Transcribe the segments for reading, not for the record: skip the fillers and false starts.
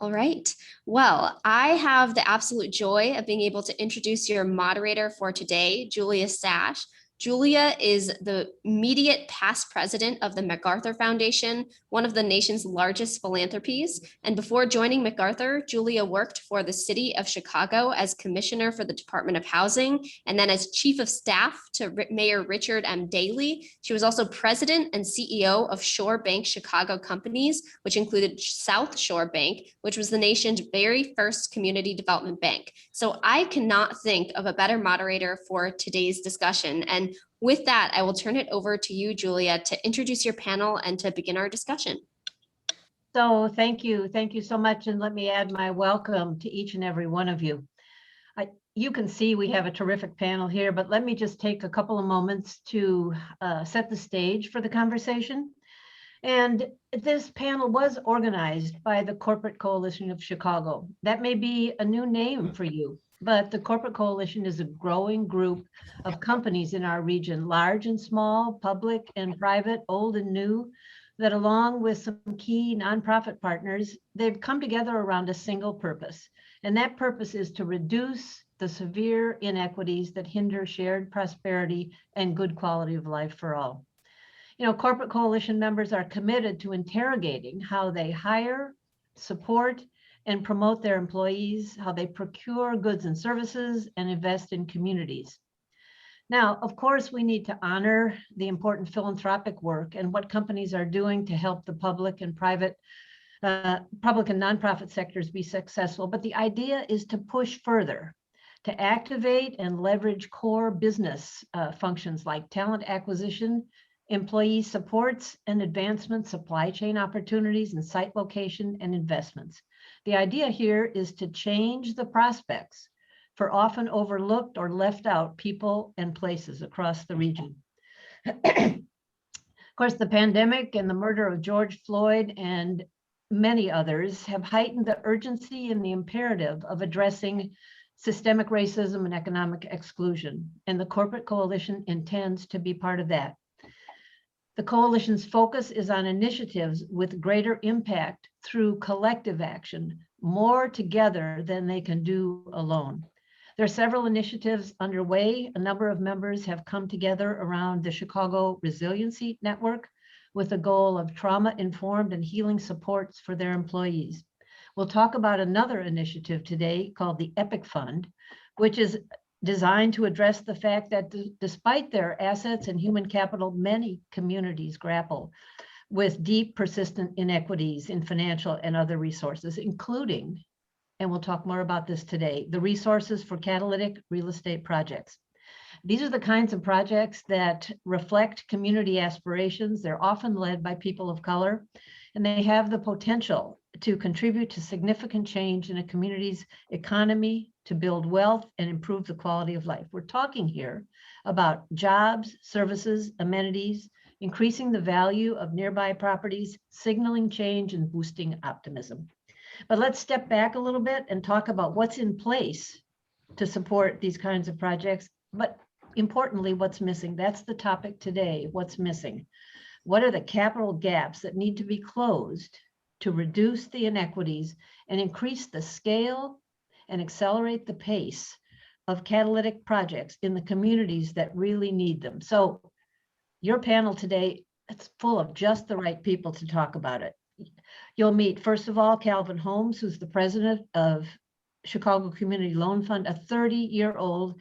All right. Well, I have the absolute joy of being able to introduce your moderator for today, Julia Stasch. Julia is the immediate past president of the MacArthur Foundation, one of the nation's largest philanthropies. And before joining MacArthur, Julia worked for the city of Chicago as commissioner for the Department of Housing, and then as chief of staff to Mayor Richard M. Daley. She was also president and CEO of Shore Bank Chicago companies, which included South Shore Bank, which was the nation's very first community development bank. So I cannot think of a better moderator for today's discussion. And with that, I will turn it over to you, Julia, to introduce your panel and to begin our discussion. So thank you so much. And let me add my welcome to each and every one of you. You can see we have a terrific panel here, but let me just take a couple of moments to set the stage for the conversation. And this panel was organized by the Corporate Coalition of Chicago. That may be a new name for you, but the Corporate Coalition is a growing group of companies in our region, large and small, public and private, old and new, that along with some key nonprofit partners, they've come together around a single purpose. And that purpose is to reduce the severe inequities that hinder shared prosperity and good quality of life for all. You know, Corporate Coalition members are committed to interrogating how they hire, support, and promote their employees, how they procure goods and services, and invest in communities. Now, of course, we need to honor the important philanthropic work and what companies are doing to help the public and nonprofit sectors be successful. But the idea is to push further, to activate and leverage core business functions like talent acquisition, employee supports and advancement, supply chain opportunities, and site location and investments. The idea here is to change the prospects for often overlooked or left out people and places across the region. Of course, the pandemic and the murder of George Floyd and many others have heightened the urgency and the imperative of addressing systemic racism and economic exclusion, and the Corporate Coalition intends to be part of that. The coalition's focus is on initiatives with greater impact through collective action, more together than they can do alone. There are several initiatives underway. A number of members have come together around the Chicago Resiliency Network with the goal of trauma-informed and healing supports for their employees. We'll talk about another initiative today called the EPIC Fund, which is designed to address the fact that despite their assets and human capital, many communities grapple with deep, persistent inequities in financial and other resources, including, and we'll talk more about this today, the resources for catalytic real estate projects. These are the kinds of projects that reflect community aspirations. They're often led by people of color, and they have the potential to contribute to significant change in a community's economy, to build wealth and improve the quality of life. We're talking here about jobs, services, amenities, increasing the value of nearby properties, signaling change, and boosting optimism. But let's step back a little bit and talk about what's in place to support these kinds of projects, but importantly, what's missing. That's the topic today, what's missing. What are the capital gaps that need to be closed to reduce the inequities and increase the scale and accelerate the pace of catalytic projects in the communities that really need them? So your panel today, it's full of just the right people to talk about it. You'll meet, first of all, Calvin Holmes, who's the president of Chicago Community Loan Fund, a 30-year-old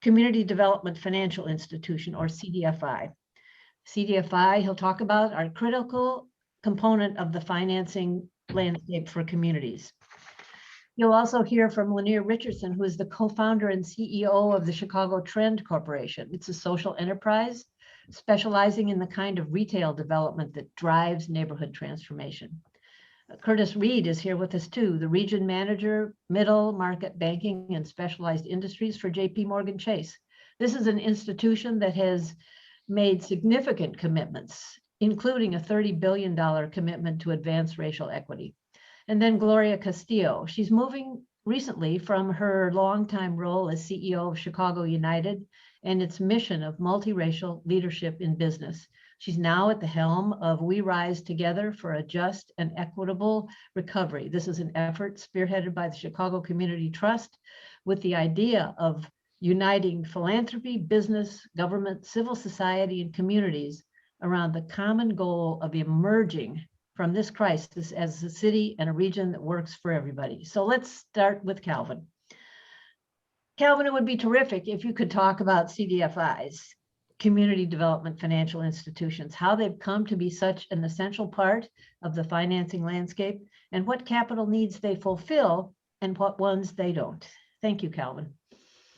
community development financial institution, or CDFI. CDFI, he'll talk about, are a critical component of the financing landscape for communities. You'll also hear from Lyneir Richardson, who is the co-founder and CEO of the Chicago Trend Corporation. It's a social enterprise specializing in the kind of retail development that drives neighborhood transformation. Curtis Reed is here with us too, the region manager, middle market banking and specialized industries for JPMorgan Chase. This is an institution that has made significant commitments, including a $30 billion commitment to advance racial equity. And then Gloria Castillo, she's moving recently from her longtime role as CEO of Chicago United and its mission of multiracial leadership in business. She's now at the helm of We Rise Together for a Just and Equitable Recovery. This is an effort spearheaded by the Chicago Community Trust with the idea of uniting philanthropy, business, government, civil society, and communities around the common goal of emerging from this crisis as a city and a region that works for everybody. So let's start with Calvin. Calvin, it would be terrific if you could talk about CDFIs, community development financial institutions, how they've come to be such an essential part of the financing landscape, and what capital needs they fulfill and what ones they don't. Thank you, Calvin.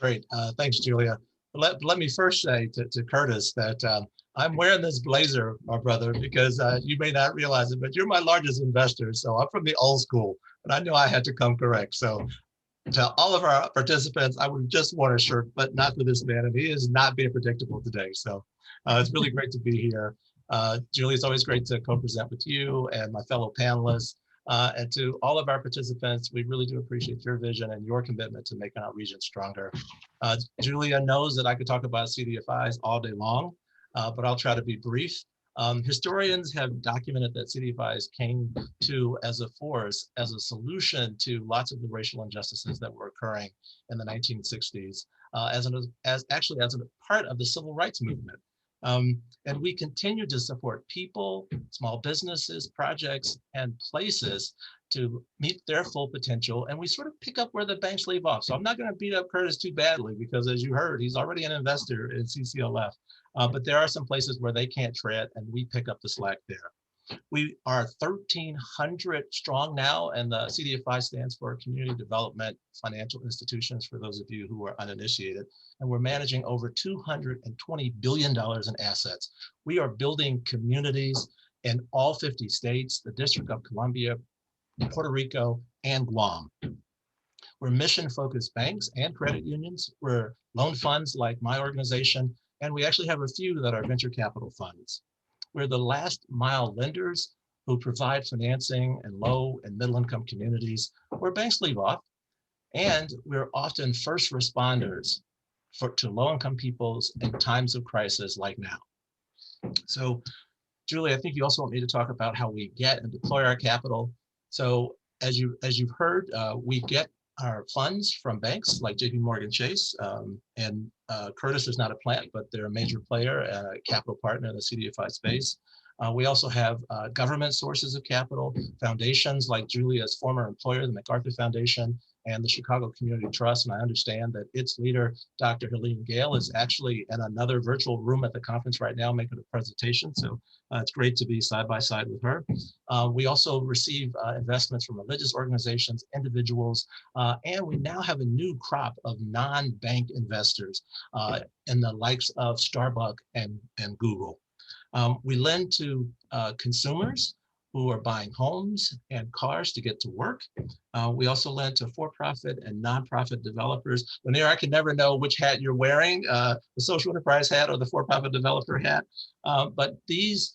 Great. Thanks, Julia. Let me first say to Curtis that I'm wearing this blazer, my brother, because you may not realize it, but you're my largest investor. So I'm from the old school, and I knew I had to come correct. So to all of our participants, I would just want a shirt, but not for this man, and he is not being predictable today. So it's really great to be here. Julia, it's always great to co-present with you and my fellow panelists. And to all of our participants, we really do appreciate your vision and your commitment to making our region stronger. Julia knows that I could talk about CDFIs all day long, but I'll try to be brief. Historians have documented that CDFIs came to as a force, as a solution to lots of the racial injustices that were occurring in the 1960s, as a part of the civil rights movement. And we continue to support people, small businesses, projects, and places to meet their full potential. And we sort of pick up where the banks leave off. So I'm not going to beat up Curtis too badly because, as you heard, he's already an investor in CCLF. But there are some places where they can't tread, and we pick up the slack there. We are 1,300 strong now, and the CDFI stands for Community Development Financial Institutions, for those of you who are uninitiated. And we're managing over $220 billion in assets. We are building communities in all 50 states, the District of Columbia, Puerto Rico, and Guam. We're mission-focused banks and credit unions. We're loan funds like my organization, and we actually have a few that are venture capital funds. We're the last mile lenders who provide financing in low and middle income communities where banks leave off. And we're often first responders to low income peoples in times of crisis like now. So Julie, I think you also want me to talk about how we get and deploy our capital. So as you've heard, we get our funds from banks like JPMorgan Chase, and Curtis is not a plant, but they're a major player, a capital partner in the CDFI space. We also have government sources of capital, foundations like Julia's former employer, the MacArthur Foundation, and the Chicago Community Trust. And I understand that its leader, Dr. Helene Gale, is actually in another virtual room at the conference right now making a presentation. So it's great to be side by side with her. We also receive investments from religious organizations, individuals, and we now have a new crop of non-bank investors in the likes of Starbucks and Google. We lend to consumers who are buying homes and cars to get to work. We also lend to for-profit and nonprofit developers. Lyneir, I can never know which hat you're wearing, the social enterprise hat or the for-profit developer hat. But these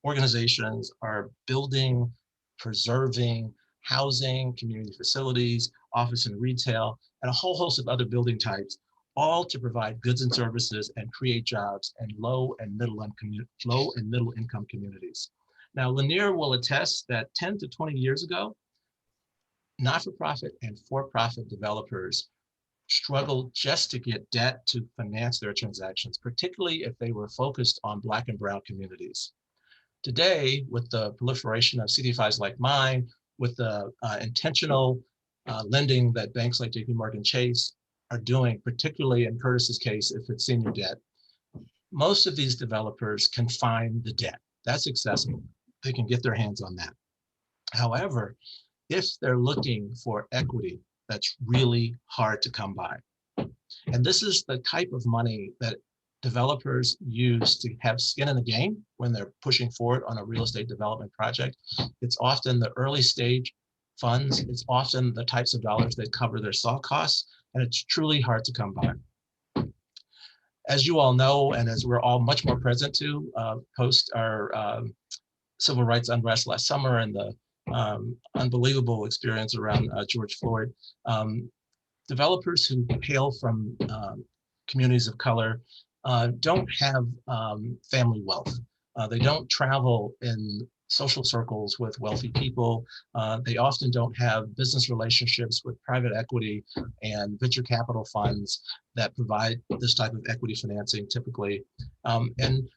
organizations are building, preserving, housing, community facilities, office and retail, and a whole host of other building types, all to provide goods and services and create jobs in low and middle income communities. Now, Lyneir will attest that 10 to 20 years ago, not-for-profit and for-profit developers struggled just to get debt to finance their transactions, particularly if they were focused on Black and Brown communities. Today, with the proliferation of CDFIs like mine, with the intentional lending that banks like JPMorgan Chase are doing, particularly in Curtis's case, if it's senior debt, most of these developers can find the debt. That's accessible. They can get their hands on that. However, if they're looking for equity, that's really hard to come by. And this is the type of money that developers use to have skin in the game when they're pushing forward on a real estate development project. It's often the early stage funds. It's often the types of dollars that cover their soft costs, and it's truly hard to come by. As you all know, and as we're all much more present to post our civil rights unrest last summer and the unbelievable experience around George Floyd, developers who hail from communities of color don't have family wealth. They don't travel in social circles with wealthy people. They often don't have business relationships with private equity and venture capital funds that provide this type of equity financing typically. And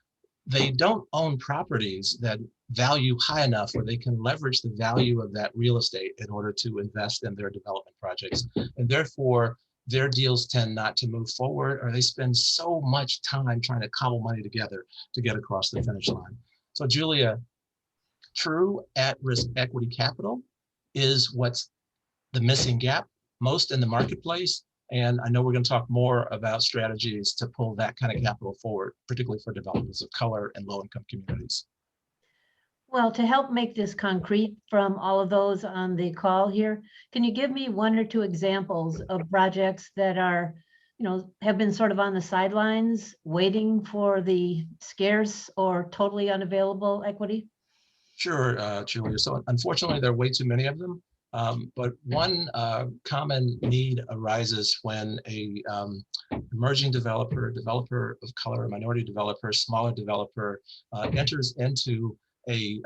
they don't own properties that value high enough where they can leverage the value of that real estate in order to invest in their development projects. And therefore, their deals tend not to move forward, or they spend so much time trying to cobble money together to get across the finish line. So Julia, true at-risk equity capital is what's the missing gap most in the marketplace. And I know we're going to talk more about strategies to pull that kind of capital forward, particularly for developers of color and low-income communities. Well, to help make this concrete from all of those on the call here, can you give me one or two examples of projects that are, have been sort of on the sidelines, waiting for the scarce or totally unavailable equity? Sure, Julia. So unfortunately, there are way too many of them. But one common need arises when a emerging developer of color, a minority developer, smaller developer enters into a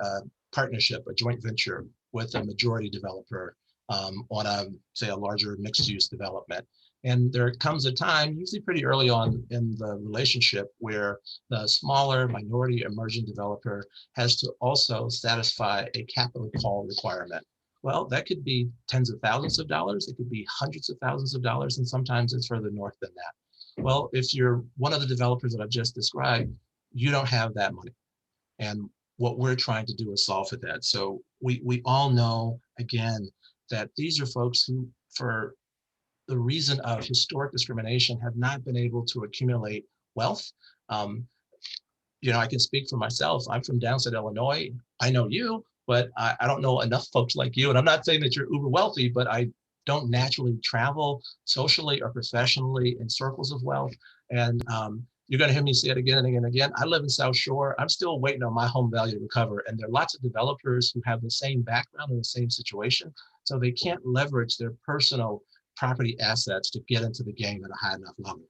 partnership, a joint venture with a majority developer on say, a larger mixed-use development. And there comes a time, usually pretty early on in the relationship, where the smaller minority emerging developer has to also satisfy a capital call requirement. Well, that could be tens of thousands of dollars, it could be hundreds of thousands of dollars, and sometimes it's further north than that. Well, if you're one of the developers that I've just described, you don't have that money. And what we're trying to do is solve for that. So we all know, again, that these are folks who, for the reason of historic discrimination, have not been able to accumulate wealth. I can speak for myself. I'm from downstate Illinois. I know you, but I don't know enough folks like you. And I'm not saying that you're uber wealthy, but I don't naturally travel socially or professionally in circles of wealth. And you're going to hear me say it again and again and again. I live in South Shore. I'm still waiting on my home value to recover. And there are lots of developers who have the same background and the same situation. So they can't leverage their personal property assets to get into the game at a high enough level.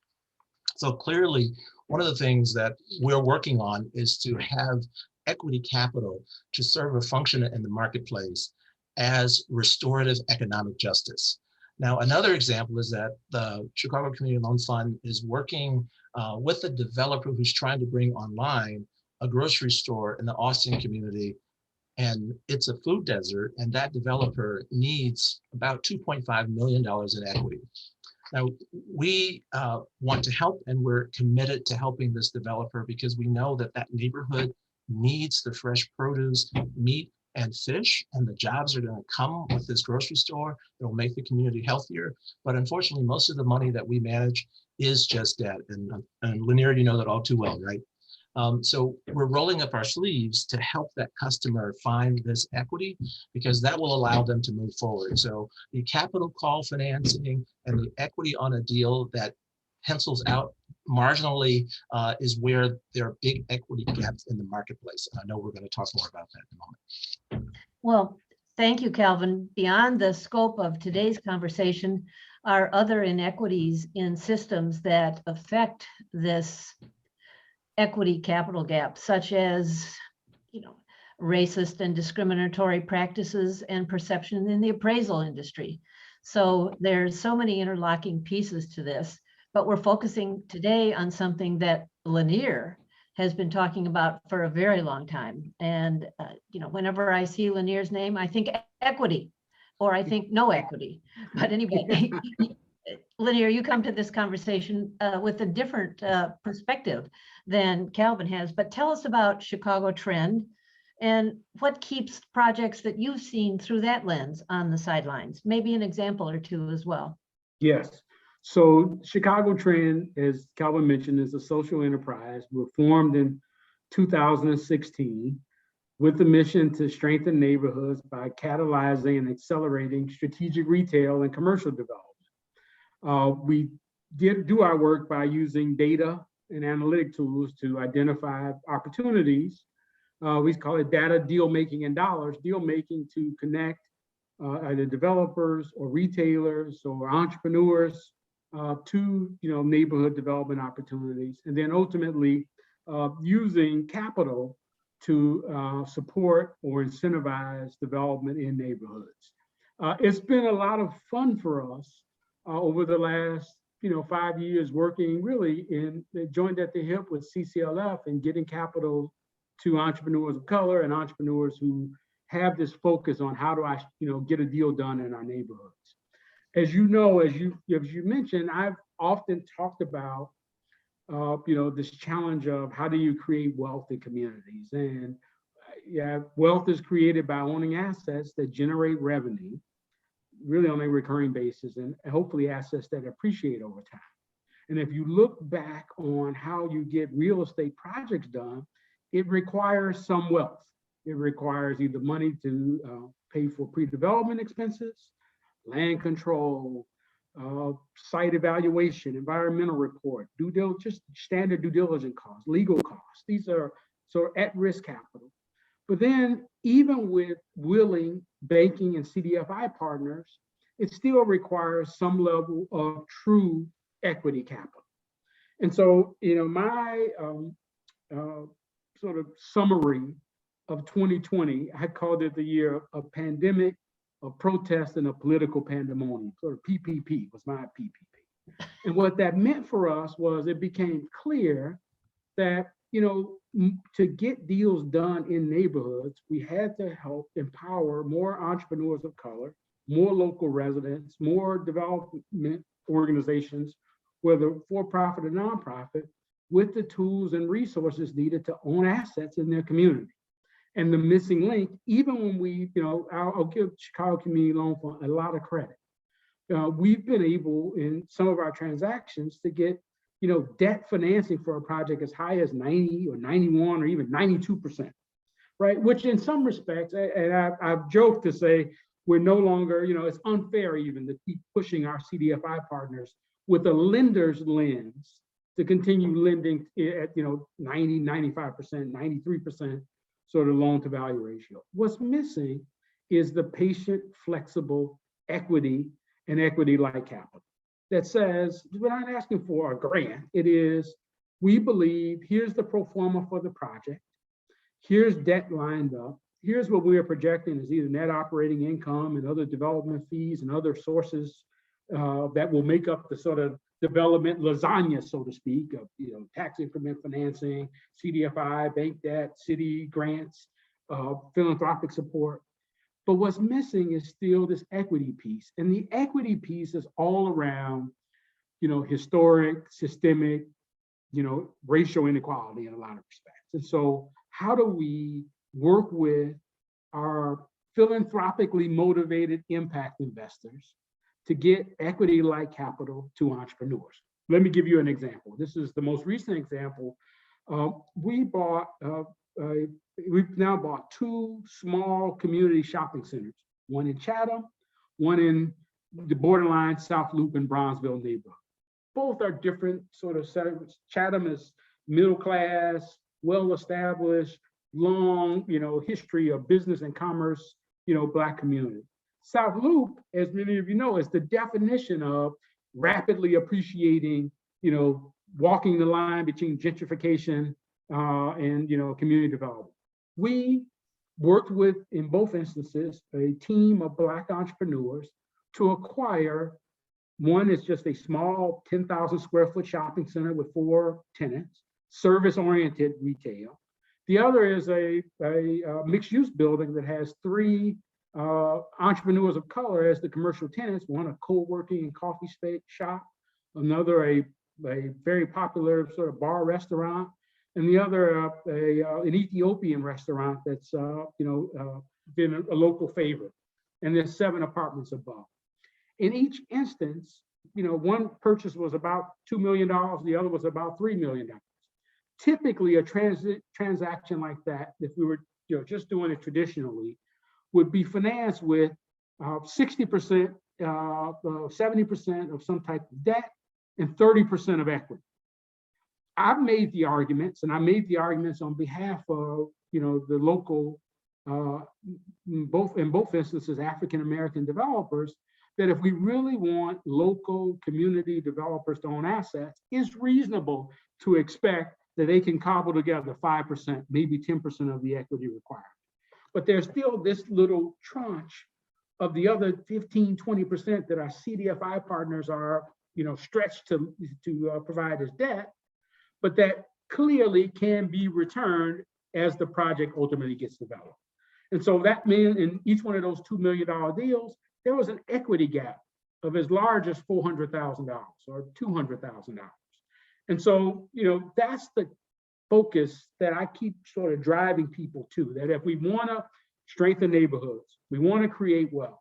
So clearly, one of the things that we're working on is to have equity capital to serve a function in the marketplace as restorative economic justice. Now, another example is that the Chicago Community Loan Fund is working with a developer who's trying to bring online a grocery store in the Austin community. And it's a food desert, and that developer needs about $2.5 million in equity. Now, we want to help, and we're committed to helping this developer because we know that that neighborhood needs the fresh produce, meat, and fish, and the jobs are going to come with this grocery store. It'll make the community healthier. But unfortunately, most of the money that we manage is just debt. And Lyneir, you know that all too well, right? So we're rolling up our sleeves to help that customer find this equity, because that will allow them to move forward. So the capital call financing and the equity on a deal that pencils out marginally is where there are big equity gaps in the marketplace. I know we're going to talk more about that in a moment. Well, thank you, Calvin. Beyond the scope of today's conversation are other inequities in systems that affect this equity capital gap, such as, racist and discriminatory practices and perception in the appraisal industry. So there's so many interlocking pieces to this, but we're focusing today on something that Lyneir has been talking about for a very long time. And, whenever I see Lyneir's name, I think equity, or I think no equity. But anyway, Lyneir, you come to this conversation with a different perspective than Calvin has, but tell us about Chicago Trend and what keeps projects that you've seen through that lens on the sidelines, maybe an example or two as well. Yes. So Chicago Trend, as Calvin mentioned, is a social enterprise. We're formed in 2016 with the mission to strengthen neighborhoods by catalyzing and accelerating strategic retail and commercial development. We do our work by using data and analytic tools to identify opportunities. We call it data, deal making, and dollars. Deal making to connect either developers or retailers or entrepreneurs to neighborhood development opportunities, and then ultimately using capital to support or incentivize development in neighborhoods. It's been a lot of fun for us over the last 5 years working really in joined at the hip with CCLF and getting capital to entrepreneurs of color and entrepreneurs who have this focus on how do I get a deal done in our neighborhoods. As you know, as you mentioned, I've often talked about this challenge of how do you create wealth in communities. And yeah, wealth is created by owning assets that generate revenue, really on a recurring basis, and hopefully assets that appreciate over time. And if you look back on how you get real estate projects done, it requires some wealth. It requires either money to pay for pre-development expenses, land control, site evaluation, environmental report, just standard due diligence costs, legal costs. These are sort of at-risk capital. But then even with willing banking and CDFI partners, it still requires some level of true equity capital. And so, my sort of summary of 2020, I called it the year of pandemic, of protest, and of political pandemonium. Sort of PPP was my PPP. And what that meant for us was it became clear that, to get deals done in neighborhoods, we had to help empower more entrepreneurs of color, more local residents, more development organizations, whether for-profit or nonprofit, with the tools and resources needed to own assets in their community. And the missing link, even when we, I'll give Chicago Community Loan Fund a lot of credit. We've been able in some of our transactions to get, debt financing for a project as high as 90 or 91 or even 92%, right? Which in some respects, and I've joked to say, we're no longer, it's unfair even to keep pushing our CDFI partners with a lender's lens to continue lending at, 90, 95%, 93% sort of loan to value ratio. What's missing is the patient, flexible equity and equity-like capital that says, we're not asking for a grant. It is, we believe, here's the pro forma for the project. Here's debt lined up. Here's what we are projecting as either net operating income and other development fees and other sources that will make up the sort of development lasagna, so to speak, of tax increment financing, CDFI, bank debt, city grants, philanthropic support. But what's missing is still this equity piece. And the equity piece is all around, historic, systemic, racial inequality in a lot of respects. And so how do we work with our philanthropically motivated impact investors to get equity-like capital to entrepreneurs? Let me give you an example. This is the most recent example. We've now bought 2 small community shopping centers, one in Chatham, one in the borderline South Loop and Bronzeville neighborhood. Both are different sort of settings. Chatham is middle class, well-established, long, history of business and commerce, Black community. South Loop, as many of you know, is the definition of rapidly appreciating, walking the line between gentrification and community development. We worked with, in both instances, a team of Black entrepreneurs to acquire. One is just a small 10,000 square foot shopping center with 4 tenants, service-oriented retail. The other is a mixed-use building that has 3 entrepreneurs of color as the commercial tenants, one a co-working and coffee shop, another a very popular sort of bar restaurant, and the other an Ethiopian restaurant that's been a local favorite. And there's 7 apartments above. In each instance, one purchase was about $2 million, the other was about $3 million. Typically, a transaction like that, if we were just doing it traditionally, would be financed with 60%, 70% of some type of debt and 30% of equity. I've made the arguments, and I made the arguments on behalf of the local, in both instances, African-American developers, that if we really want local community developers to own assets, it's reasonable to expect that they can cobble together 5%, maybe 10% of the equity required. But there's still this little tranche of the other 15, 20% that our CDFI partners are, stretched to provide as debt, but that clearly can be returned as the project ultimately gets developed. And so that meant in each one of those $2 million deals, there was an equity gap of as large as $400,000 or $200,000. And so, that's the focus that I keep sort of driving people to, that if we want to strengthen neighborhoods, we want to create wealth,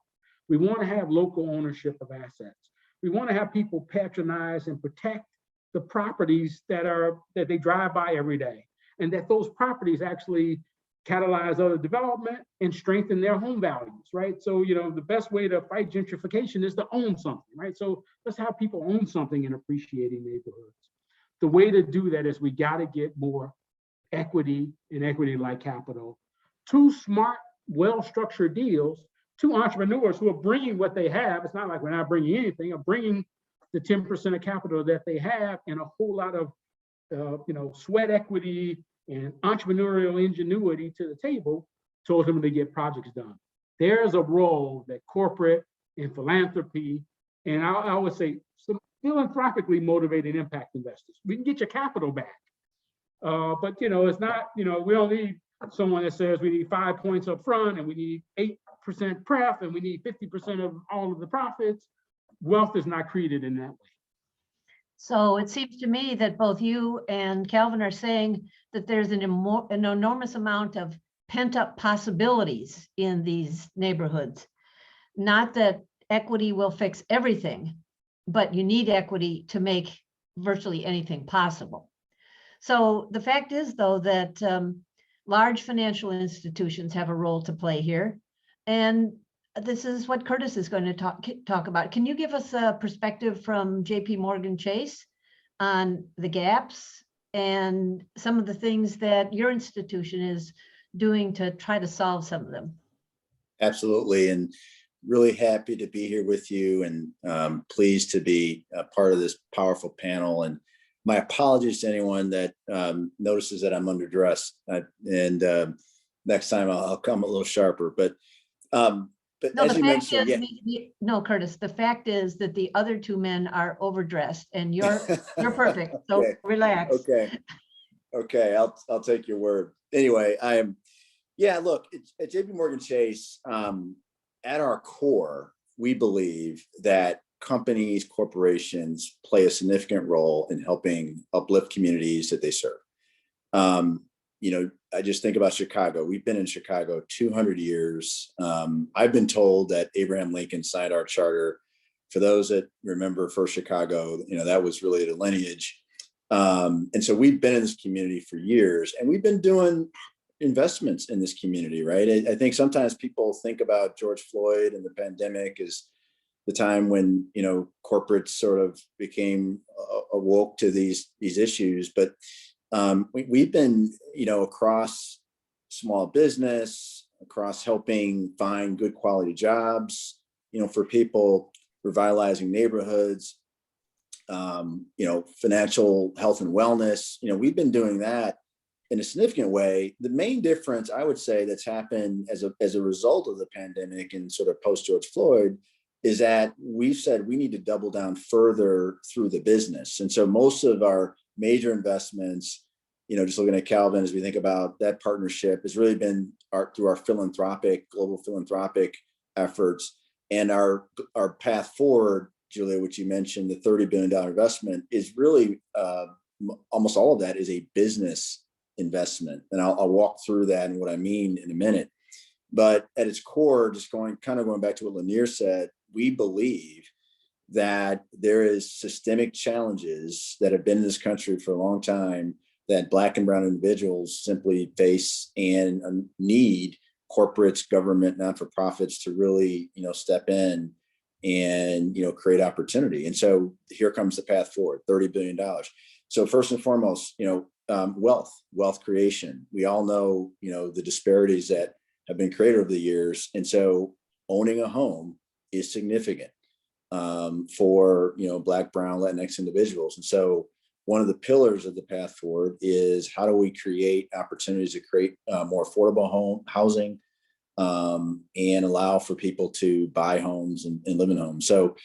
we want to have local ownership of assets, we want to have people patronize and protect the properties that they drive by every day, and that those properties actually catalyze other development and strengthen their home values, right? So, the best way to fight gentrification is to own something, right? So let's have people own something in appreciating neighborhoods. The way to do that is we got to get more equity and equity-like capital, two smart, well-structured deals, two entrepreneurs who are bringing what they have. It's not like we're not bringing anything, are bringing the 10% of capital that they have and a whole lot of, sweat equity and entrepreneurial ingenuity to the table to ultimately get projects done. There's a role that corporate and philanthropy, and I would say some philanthropically motivated impact investors. We can get your capital back, but it's not, we don't need someone that says we need 5 points up front and we need 8% pref and we need 50% of all of the profits. Wealth is not created in that way. So it seems to me that both you and Calvin are saying that there's an enormous amount of pent-up possibilities in these neighborhoods. Not that equity will fix everything, but you need equity to make virtually anything possible. So the fact is, though, that large financial institutions have a role to play here. And this is what Curtis is going to talk about. Can you give us a perspective from JPMorgan Chase on the gaps and some of the things that your institution is doing to try to solve some of them? Absolutely. And really happy to be here with you, and pleased to be a part of this powerful panel. And my apologies to anyone that notices that I'm underdressed. And next time I'll come a little sharper. But no, as you mentioned, no, Curtis, the fact is that the other two men are overdressed, and you're perfect. So okay. Relax. Okay. I'll take your word. Anyway, look, at JPMorgan Chase, at our core, we believe that companies, corporations play a significant role in helping uplift communities that they serve. I just think about Chicago. We've been in Chicago 200 years. I've been told that Abraham Lincoln signed our charter. For those that remember First Chicago, that was really the lineage. And so we've been in this community for years, and we've been doing investments in this community, right? I think sometimes people think about George Floyd and the pandemic as the time when, corporates sort of became awoke to these issues. But we've been, across small business, across helping find good quality jobs, for people, revitalizing neighborhoods, financial health and wellness. We've been doing that in a significant way. The main difference, I would say, that's happened as a result of the pandemic and sort of post George Floyd is that we've said we need to double down further through the business. And so most of our major investments, just looking at Calvin, as we think about that partnership, has really been through our global philanthropic efforts. And our path forward, Julia, which you mentioned, the $30 billion investment, is really almost all of that is a business investment. And I'll walk through that and what I mean in a minute. But at its core, just going back to what Lyneir said, we believe that there is systemic challenges that have been in this country for a long time that Black and brown individuals simply face and need corporates, government, not-for-profits to really, step in and, create opportunity. And so here comes the path forward, $30 billion. So first and foremost, wealth creation. We all know, the disparities that have been created over the years. And so owning a home is significant for, Black, brown, Latinx individuals. And so one of the pillars of the path forward is how do we create opportunities to create more affordable housing and allow for people to buy homes and live in homes. So,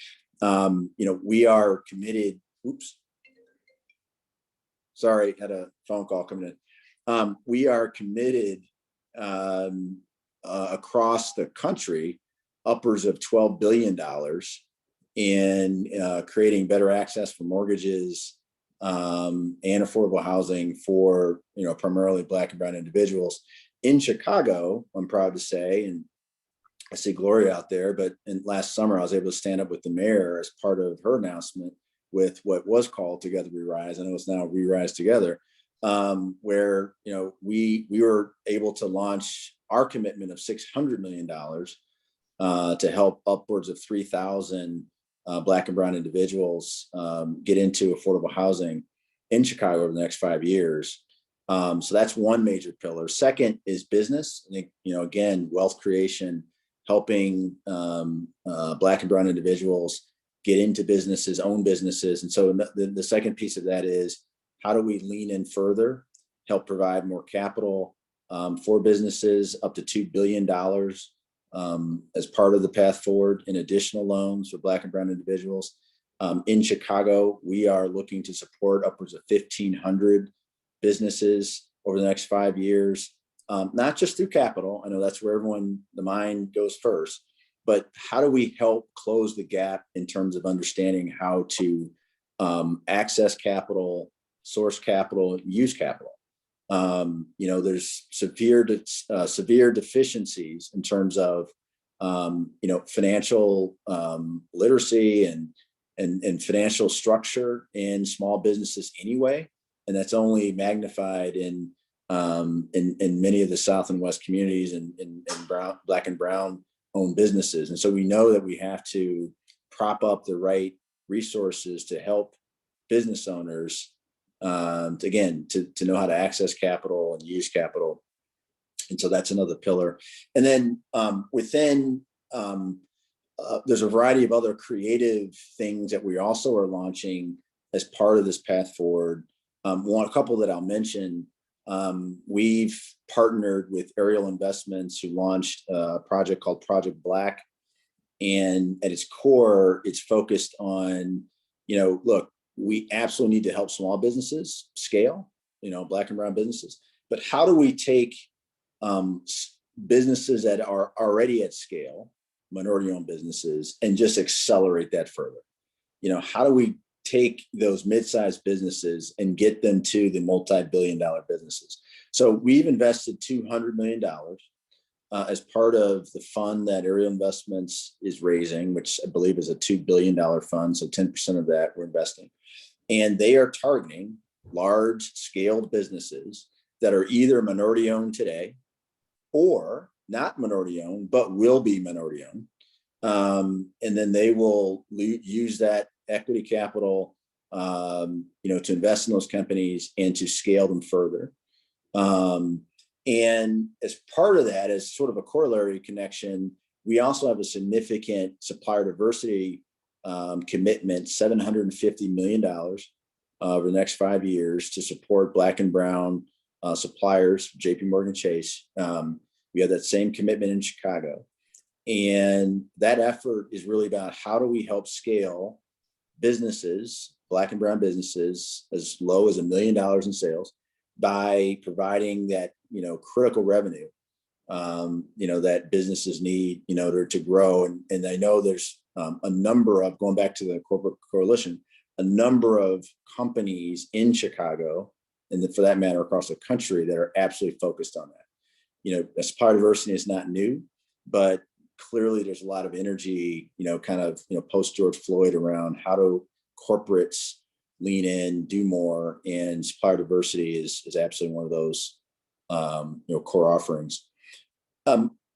we are committed. Oops. Sorry, had a phone call coming in. We are committed across the country, upwards of $12 billion in creating better access for mortgages and affordable housing for, primarily Black and brown individuals. In Chicago, I'm proud to say, and I see Gloria out there, but last summer I was able to stand up with the mayor as part of her announcement with what was called Together We Rise. I know it's now We Rise Together, where we were able to launch our commitment of $600 million to help upwards of 3,000 Black and brown individuals get into affordable housing in Chicago over the next 5 years. So that's one major pillar. Second is business. I think, again, wealth creation, helping Black and brown individuals get into businesses, own businesses. And so the second piece of that is how do we lean in further, help provide more capital for businesses, up to $2 billion as part of the path forward in additional loans for Black and brown individuals. In Chicago, we are looking to support upwards of 1,500 businesses over the next 5 years, not just through capital. I know that's where the mind goes first, but how do we help close the gap in terms of understanding how to access capital, source capital, use capital? There's severe deficiencies in terms of financial literacy and financial structure in small businesses anyway, and that's only magnified in many of the South and West communities and Black and brown owned businesses. And so we know that we have to prop up the right resources to help business owners to know how to access capital and use capital. And so that's another pillar. And then there's a variety of other creative things that we also are launching as part of this path forward. A couple that I'll mention, we've partnered with Ariel Investments, who launched a project called Project Black. And at its core, it's focused on, look, we absolutely need to help small businesses scale, Black and brown businesses. But how do we take businesses that are already at scale, minority-owned businesses, and just accelerate that further? How do we take those mid-sized businesses and get them to the multi-billion-dollar businesses? So we've invested $200 million as part of the fund that Ariel Investments is raising, which I believe is a $2 billion fund. So 10% of that we're investing. And they are targeting large-scaled businesses that are either minority-owned today or not minority-owned, but will be minority-owned. And then they will use that equity capital, to invest in those companies and to scale them further. And as part of that, as sort of a corollary connection, we also have a significant supplier diversity commitment, $750 million over the next 5 years to support Black and brown suppliers, JPMorgan Chase. We have that same commitment in Chicago. And that effort is really about how do we help scale businesses, Black and brown businesses, as low as $1 million in sales by providing that, critical revenue, that businesses need in order to grow. And I know there's a number of, going back to the corporate coalition, a number of companies in Chicago, and for that matter, across the country, that are absolutely focused on that. Supplier diversity is not new, but clearly there's a lot of energy, post George Floyd around how do corporates lean in, do more, and supplier diversity is absolutely one of those, core offerings.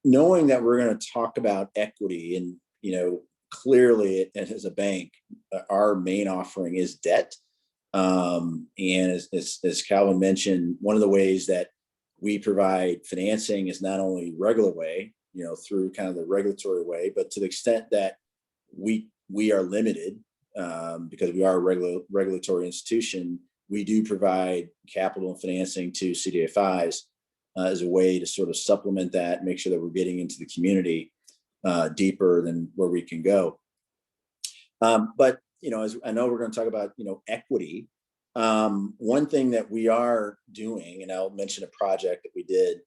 Knowing that we're going to talk about equity and, clearly as a bank, our main offering is debt. And as Calvin mentioned, one of the ways that we provide financing is not only regular way, through kind of the regulatory way, but to the extent that we are limited because we are a regulatory institution, we do provide capital and financing to CDFIs as a way to sort of supplement that, make sure that we're getting into the community deeper than where we can go. But, as I know we're going to talk about, equity. One thing that we are doing, and I'll mention a project that we did,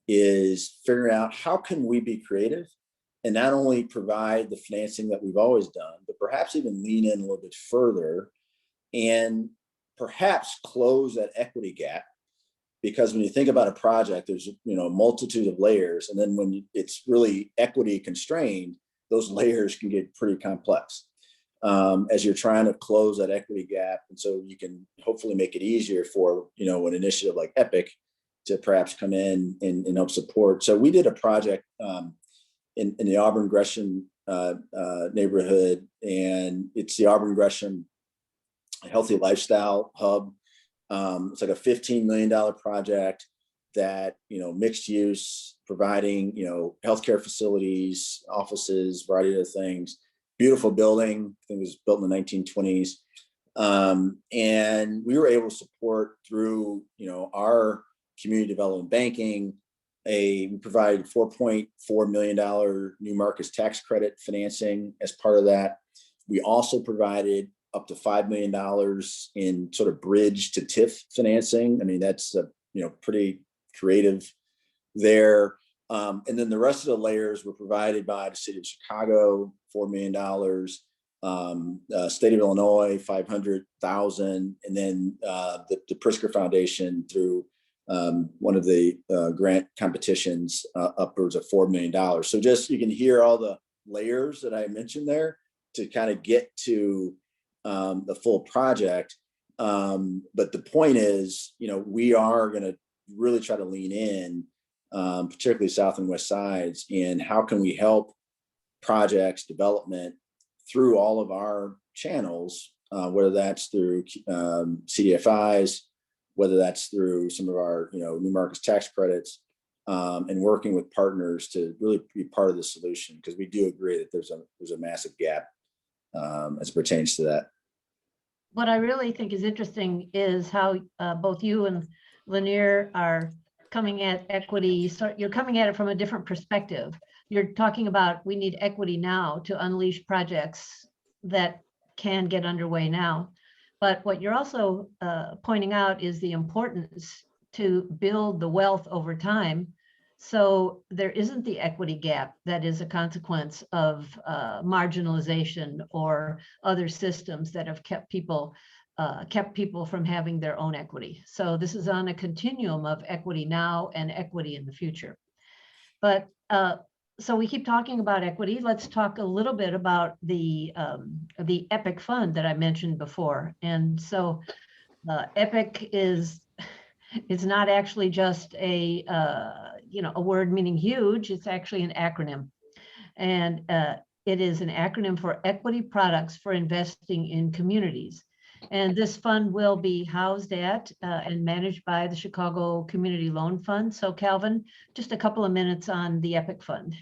is figuring out how can we be creative and not only provide the financing that we've always done, but perhaps even lean in a little bit further and perhaps close that equity gap. Because when you think about a project, there's a multitude of layers, and then when it's really equity constrained, those layers can get pretty complex as you're trying to close that equity gap. And so you can hopefully make it easier for an initiative like Epic to perhaps come in and help support. So we did a project in the Auburn Gresham neighborhood, and it's the Auburn Gresham Healthy Lifestyle Hub. It's like a $15 million project that, mixed use, providing, healthcare facilities, offices, variety of things. Beautiful building. I think it was built in the 1920s. And we were able to support through, our community development banking. We provided $4.4 million new markets tax credit financing as part of that. We also provided up to $5 million in sort of bridge to TIF financing. I mean, that's pretty creative there. And then the rest of the layers were provided by the city of Chicago, $4 million, state of Illinois, $500,000, and then the Pritzker Foundation through one of the grant competitions, upwards of $4 million. So just, you can hear all the layers that I mentioned there to kind of get to the full project. But the point is, we are going to really try to lean in, particularly South and West sides, and how can we help projects development through all of our channels, whether that's through CDFIs, whether that's through some of our new markets tax credits, and working with partners to really be part of the solution, because we do agree that there's a massive gap as it pertains to that. What I really think is interesting is how both you and Lyneir are coming at equity. So you're coming at it from a different perspective. You're talking about, we need equity now to unleash projects that can get underway now. But what you're also pointing out is the importance to build the wealth over time, so there isn't the equity gap that is a consequence of marginalization or other systems that have kept people from having their own equity. So this is on a continuum of equity now and equity in the future. But so we keep talking about equity. Let's talk a little bit about the EPIC fund that I mentioned before. And so EPIC is, it's not actually just a word meaning huge. It's actually an acronym, and it is an acronym for Equity Products for Investing in Communities. And this fund will be housed at and managed by the Chicago Community Loan Fund. So Calvin, just a couple of minutes on the EPIC fund.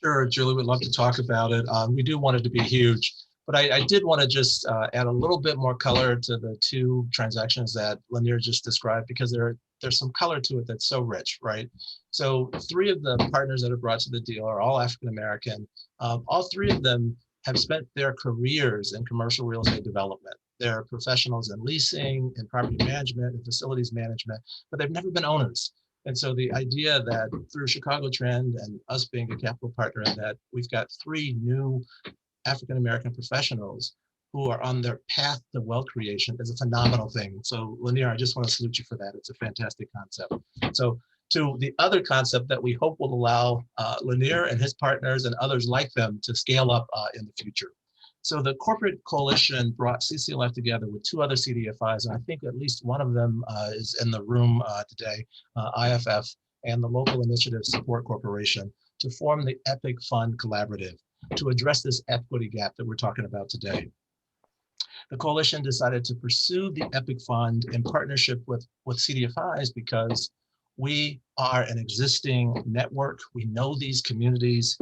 Sure, Julie, would love to talk about it. We do want it to be huge, but I did want to just add a little bit more color to the two transactions that Lyneir just described, because there's some color to it that's so rich, right? So 3 of the partners that are brought to the deal are all African-American. All 3 of them have spent their careers in commercial real estate development. They're professionals in leasing, in property management, and facilities management, but they've never been owners. And so the idea that through Chicago Trend and us being a capital partner in that, we've got 3 new African-American professionals who are on their path to wealth creation is a phenomenal thing. So Lyneir, I just want to salute you for that. It's a fantastic concept. So to the other concept that we hope will allow Lyneir and his partners and others like them to scale up in the future. So the corporate coalition brought CCLF together with 2 other CDFIs, and I think at least one of them is in the room today, IFF and the Local Initiative Support Corporation, to form the EPIC Fund Collaborative to address this equity gap that we're talking about today. The coalition decided to pursue the EPIC Fund in partnership with CDFIs because we are an existing network. We know these communities.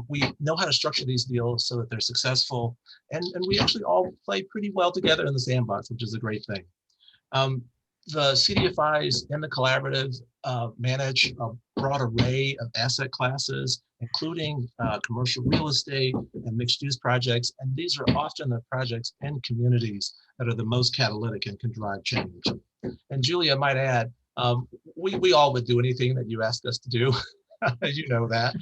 We know how to structure these deals so that they're successful. And we actually all play pretty well together in the sandbox, which is a great thing. The CDFIs in the collaborative manage a broad array of asset classes, including commercial real estate and mixed-use projects. And these are often the projects in communities that are the most catalytic and can drive change. And Julia might add, we all would do anything that you asked us to do. You know that.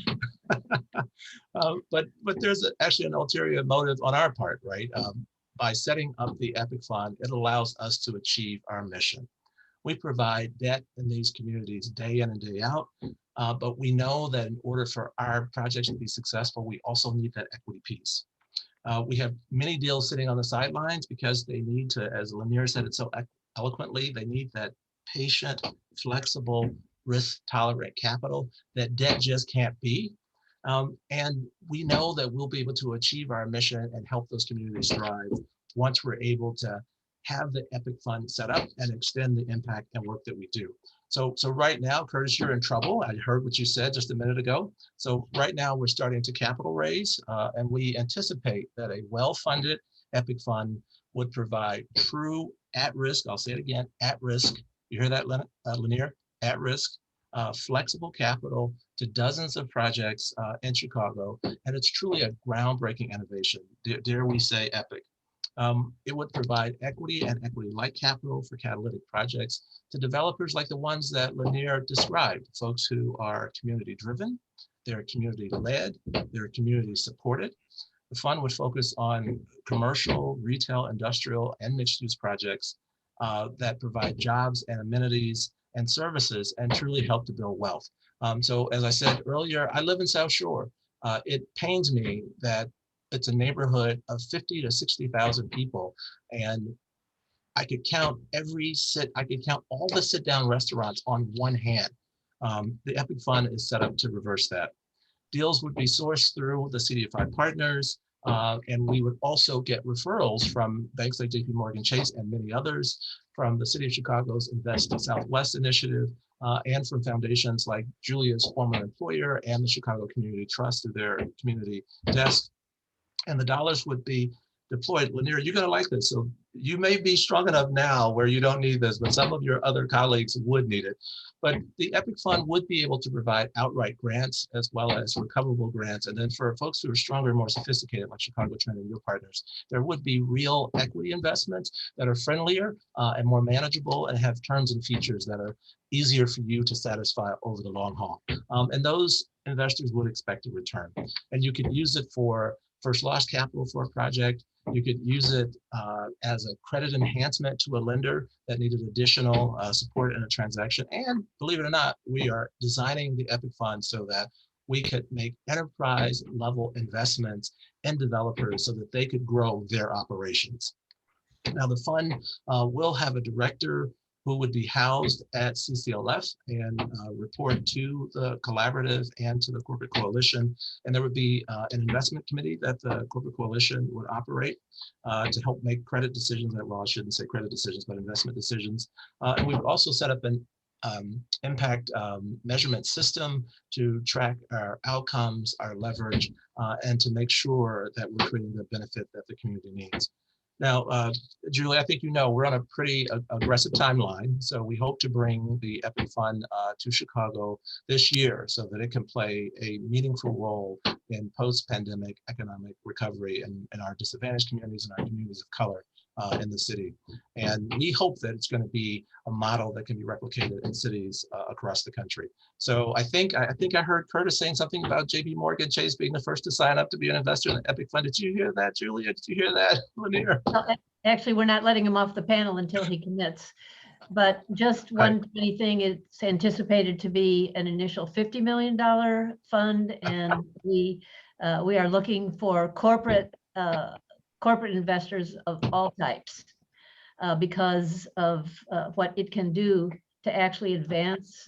But there's actually an ulterior motive on our part, right? By setting up the EPIC Fund, it allows us to achieve our mission. We provide debt in these communities day in and day out, but we know that in order for our projects to be successful, we also need that equity piece. We have many deals sitting on the sidelines because they need to, as Lyneir said it so eloquently, they need that patient, flexible, risk-tolerant capital that debt just can't be. And we know that we'll be able to achieve our mission and help those communities thrive once we're able to have the EPIC Fund set up and extend the impact and work that we do. So right now, Curtis, you're in trouble. I heard what you said just a minute ago. So right now we're starting to capital raise, and we anticipate that a well-funded EPIC Fund would provide true at-risk, I'll say it again, at-risk, you hear that, Lyneir? At-risk, flexible capital to dozens of projects in Chicago, and it's truly a groundbreaking innovation. Dare we say EPIC? It would provide equity and equity-like capital for catalytic projects to developers like the ones that Lyneir described, folks who are community-driven, they're community-led, they're community-supported. The fund would focus on commercial, retail, industrial, and mixed-use projects that provide jobs and amenities and services and truly help to build wealth. So as I said earlier, I live in South Shore. It pains me that it's a neighborhood of 50 to 60,000 people, and I could count all the sit-down restaurants on one hand. The EPIC Fund is set up to reverse that. Deals would be sourced through the CDFI partners, and we would also get referrals from banks like JPMorgan Chase and many others, from the City of Chicago's Invest Southwest initiative, and from foundations like Julia's former employer and the Chicago Community Trust through their community desk. And the dollars would be deployed. Lyneir, you're going to like this. So you may be strong enough now where you don't need this, but some of your other colleagues would need it. But the EPIC Fund would be able to provide outright grants as well as recoverable grants. And then for folks who are stronger and more sophisticated, like Chicago Trend and your partners, there would be real equity investments that are friendlier and more manageable and have terms and features that are easier for you to satisfy over the long haul. And those investors would expect a return. And you could use it for first loss capital for a project. You could use it as a credit enhancement to a lender that needed additional support in a transaction. And believe it or not, we are designing the EPIC Fund so that we could make enterprise level investments in developers so that they could grow their operations. Now the fund will have a director who would be housed at CCLF and report to the collaborative and to the corporate coalition. And there would be an investment committee that the corporate coalition would operate to help make credit decisions. Well, I shouldn't say credit decisions, but investment decisions. And we would also set up an impact measurement system to track our outcomes, our leverage, and to make sure that we're creating the benefit that the community needs. Now, Julie, I think you know we're on a pretty aggressive timeline, so we hope to bring the EPIC Fund to Chicago this year so that it can play a meaningful role in post-pandemic economic recovery in our disadvantaged communities and our communities of color in the city. And we hope that it's going to be a model that can be replicated in cities across the country. So I think I heard Curtis saying something about JPMorgan Chase being the first to sign up to be an investor in the EPIC Fund. Did you hear that, Julia? Did you hear that, Lyneir? Well, actually, we're not letting him off the panel until he commits. But just one tiny thing, it's anticipated to be an initial $50 million fund, and we are looking for corporate investors of all types because of what it can do to actually advance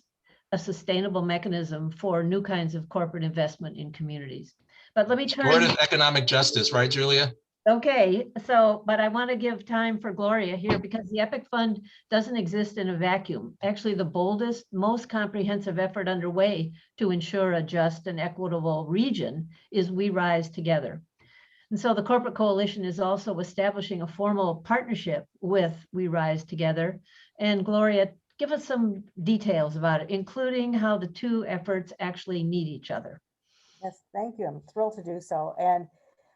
a sustainable mechanism for new kinds of corporate investment in communities. But let me turn. Supportive economic justice, right, Julia? Okay, so, but I want to give time for Gloria here because the EPIC Fund doesn't exist in a vacuum. Actually, the boldest, most comprehensive effort underway to ensure a just and equitable region is We Rise Together. And so the corporate coalition is also establishing a formal partnership with We Rise Together. And Gloria, give us some details about it, including how the two efforts actually need each other. Yes, thank you. I'm thrilled to do so. And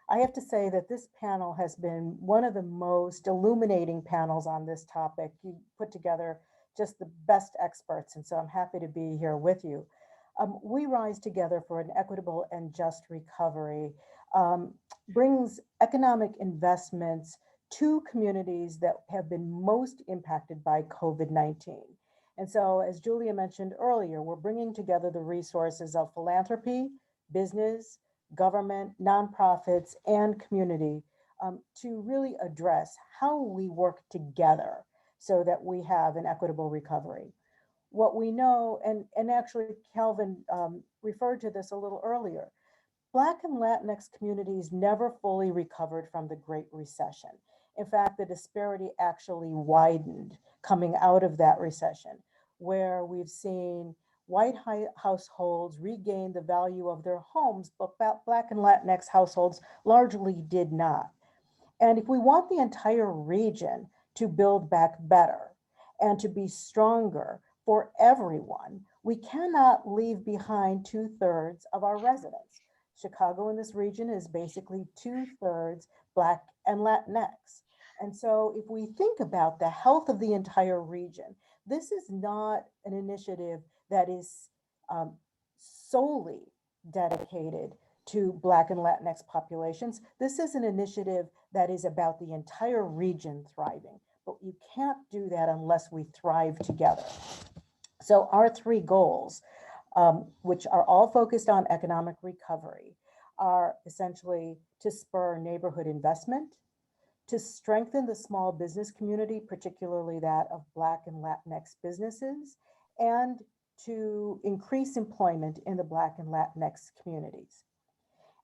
I have to say that this panel has been one of the most illuminating panels on this topic. You put together just the best experts, and so I'm happy to be here with you. We Rise Together for an Equitable and Just Recovery brings economic investments to communities that have been most impacted by COVID-19. And so, as Julia mentioned earlier, we're bringing together the resources of philanthropy, business, government, nonprofits, and community to really address how we work together so that we have an equitable recovery. What we know, and actually Calvin referred to this a little earlier, Black and Latinx communities never fully recovered from the Great Recession. In fact, the disparity actually widened coming out of that recession, where we've seen white households regain the value of their homes, but Black and Latinx households largely did not. And if we want the entire region to build back better and to be stronger for everyone, we cannot leave behind 2/3 of our residents. Chicago in this region is basically 2/3 Black and Latinx. And so if we think about the health of the entire region, this is not an initiative that is solely dedicated to Black and Latinx populations. This is an initiative that is about the entire region thriving, but you can't do that unless we thrive together. So our three goals, which are all focused on economic recovery, are essentially to spur neighborhood investment, to strengthen the small business community, particularly that of Black and Latinx businesses, and to increase employment in the Black and Latinx communities.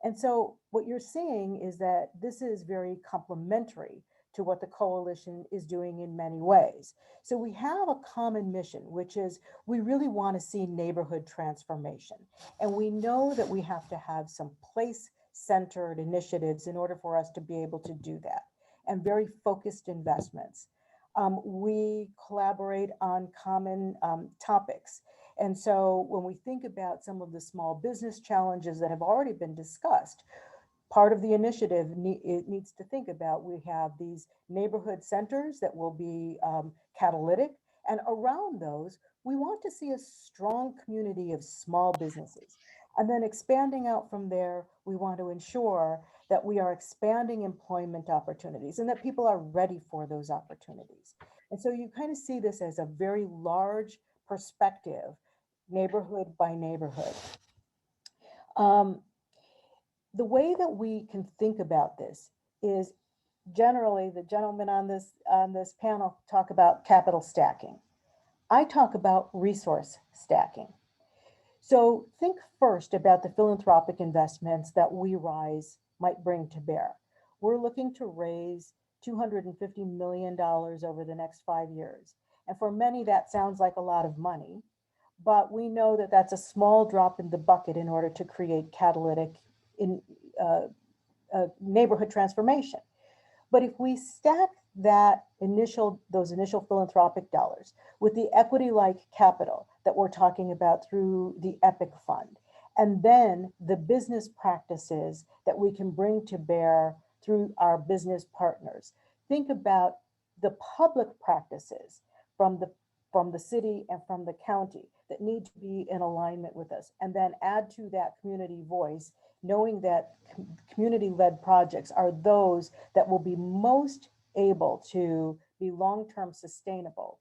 And so what you're seeing is that this is very complementary to what the coalition is doing in many ways. So we have a common mission, which is we really want to see neighborhood transformation. And we know that we have to have some place-centered initiatives in order for us to be able to do that, and very focused investments. We collaborate on common topics. And so when we think about some of the small business challenges that have already been discussed, part of the initiative it needs to think about, we have these neighborhood centers that will be catalytic. And around those, we want to see a strong community of small businesses. And then expanding out from there, we want to ensure that we are expanding employment opportunities and that people are ready for those opportunities. And so you kind of see this as a very large perspective, neighborhood by neighborhood. The way that we can think about this is generally the gentlemen on this panel talk about capital stacking. I talk about resource stacking. So think first about the philanthropic investments that We Rise might bring to bear. We're looking to raise $250 million over the next 5 years. And for many, that sounds like a lot of money, but we know that that's a small drop in the bucket in order to create catalytic neighborhood transformation. But if we stack those initial philanthropic dollars with the equity-like capital that we're talking about through the EPIC Fund, and then the business practices that we can bring to bear through our business partners, think about the public practices from the city and from the county that need to be in alignment with us, and then add to that community voice, knowing that community-led projects are those that will be most able to be long-term sustainable.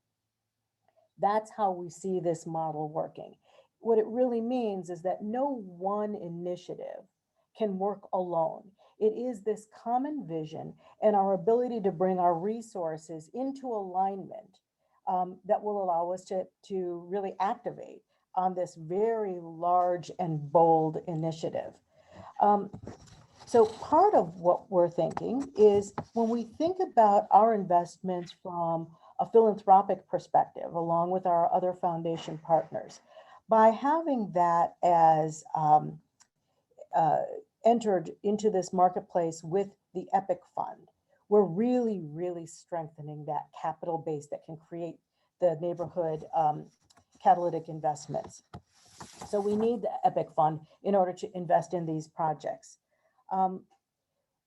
That's how we see this model working. What it really means is that no one initiative can work alone. It is this common vision and our ability to bring our resources into alignment that will allow us to really activate on this very large and bold initiative. So part of what we're thinking is when we think about our investments from a philanthropic perspective, along with our other foundation partners, by having that as entered into this marketplace with the EPIC fund, we're really, really strengthening that capital base that can create the neighborhood catalytic investments. So we need the EPIC fund in order to invest in these projects.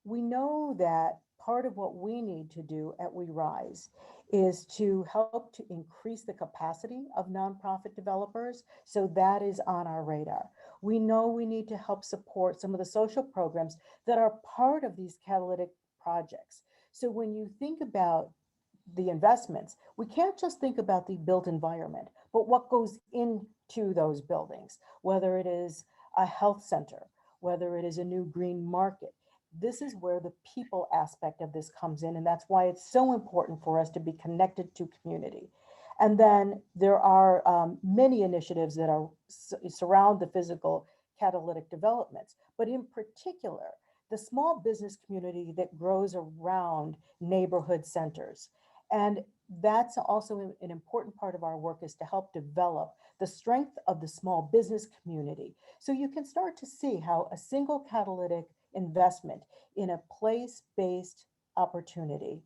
We know that part of what we need to do at We Rise is to help to increase the capacity of nonprofit developers. So that is on our radar. We know we need to help support some of the social programs that are part of these catalytic projects. So when you think about the investments, we can't just think about the built environment, but what goes into those buildings, whether it is a health center, whether it is a new green market. This is where the people aspect of this comes in, and that's why it's so important for us to be connected to community. And then there are many initiatives that are surround the physical catalytic developments, but in particular, the small business community that grows around neighborhood centers. And that's also an important part of our work, is to help develop the strength of the small business community. So you can start to see how a single catalytic investment in a place-based opportunity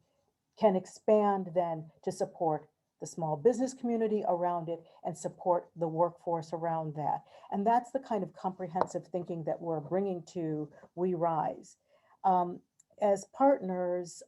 can expand then to support the small business community around it and support the workforce around that. And that's the kind of comprehensive thinking that we're bringing to We Rise. As partners,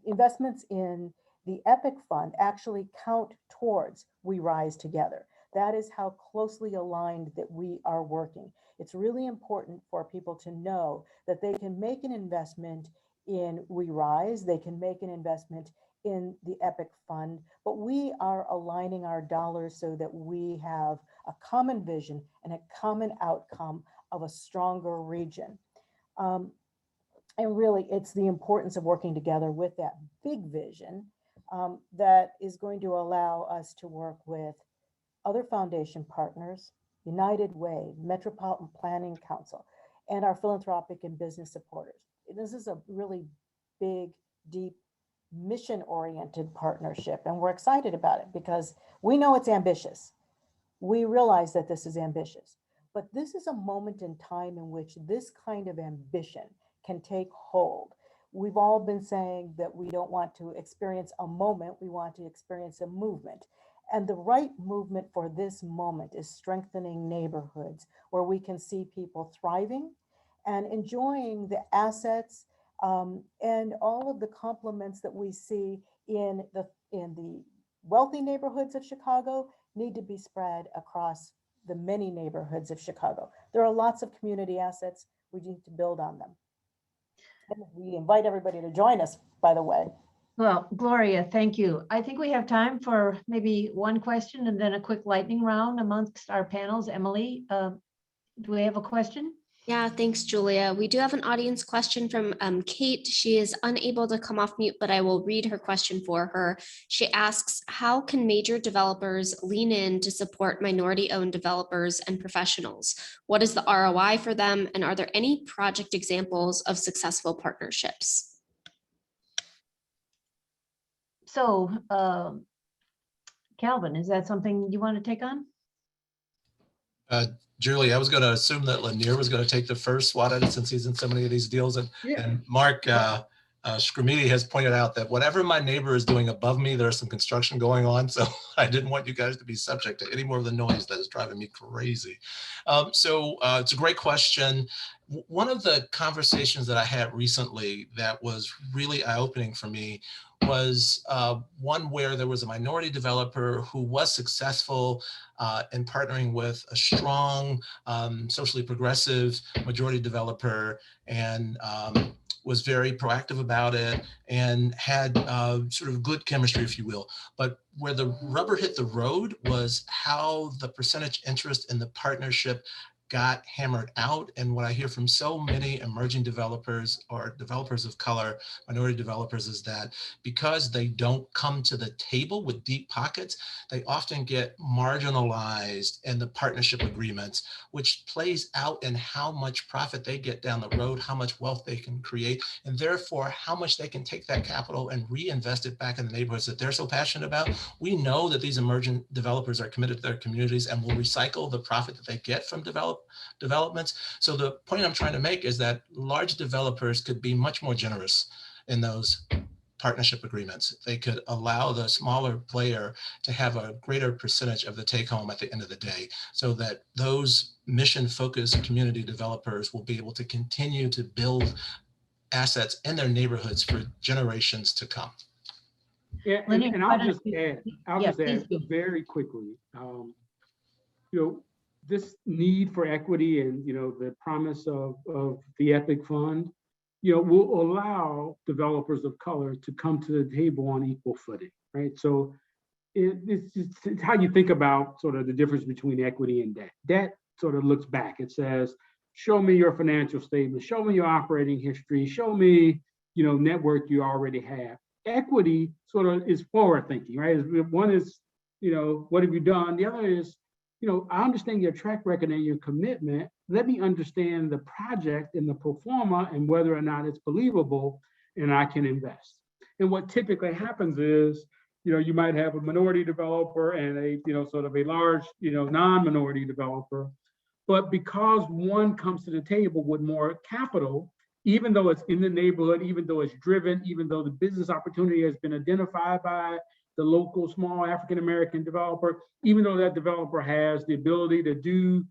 investments in the EPIC fund actually count towards We Rise Together. That is how closely aligned that we are working. It's really important for people to know that they can make an investment in We Rise, they can make an investment in the EPIC fund, but we are aligning our dollars so that we have a common vision and a common outcome of a stronger region. And really, it's the importance of working together with that big vision that is going to allow us to work with other foundation partners, United Way, Metropolitan Planning Council, and our philanthropic and business supporters. This is a really big, deep, mission-oriented partnership, and we're excited about it because we know it's ambitious. We realize that this is ambitious, but this is a moment in time in which this kind of ambition can take hold. We've all been saying that we don't want to experience a moment, we want to experience a movement. And the right movement for this moment is strengthening neighborhoods where we can see people thriving and enjoying the assets and all of the complements that we see in the wealthy neighborhoods of Chicago need to be spread across the many neighborhoods of Chicago. There are lots of community assets. We need to build on them. And we invite everybody to join us, by the way. Well, Gloria, thank you. I think we have time for maybe one question and then a quick lightning round amongst our panels. Emily, do we have a question? Yeah, thanks, Julia. We do have an audience question from Kate. She is unable to come off mute, but I will read her question for her. She asks, how can major developers lean in to support minority-owned developers and professionals? What is the ROI for them? And are there any project examples of successful partnerships? So, Calvin, is that something you want to take on? Julie, I was going to assume that Lyneir was going to take the first swat at it since he's in so many of these deals. And Mark Scrimiti has pointed out that whatever my neighbor is doing above me, there's some construction going on. So I didn't want you guys to be subject to any more of the noise that is driving me crazy. It's a great question. One of the conversations that I had recently that was really eye-opening for me was one where there was a minority developer who was successful in partnering with a strong, socially progressive majority developer, and was very proactive about it and had sort of good chemistry, if you will. But where the rubber hit the road was how the percentage interest in the partnership got hammered out. And what I hear from so many emerging developers or developers of color, minority developers, is that because they don't come to the table with deep pockets, they often get marginalized in the partnership agreements, which plays out in how much profit they get down the road, how much wealth they can create, and therefore how much they can take that capital and reinvest it back in the neighborhoods that they're so passionate about. We know that these emerging developers are committed to their communities and will recycle the profit that they get from development developments. So the point I'm trying to make is that large developers could be much more generous in those partnership agreements. They could allow the smaller player to have a greater percentage of the take home at the end of the day, so that those mission focused community developers will be able to continue to build assets in their neighborhoods for generations to come. Yeah, Lyneir, and why I'll don't just you- add, yeah, please do. very quickly. This need for equity and, the promise of the EPIC fund, will allow developers of color to come to the table on equal footing, right? So it's how you think about sort of the difference between equity and debt. Debt sort of looks back. It says, show me your financial statement, show me your operating history, show me, network you already have. Equity sort of is forward thinking, right? One is, what have you done? The other is, I understand your track record and your commitment. Let me understand the project and the pro forma and whether or not it's believable and I can invest. And what typically happens is, you might have a minority developer and a, sort of a large, non-minority developer. But because one comes to the table with more capital, even though it's in the neighborhood, even though it's driven, even though the business opportunity has been identified by the local small African-American developer, even though that developer has the ability to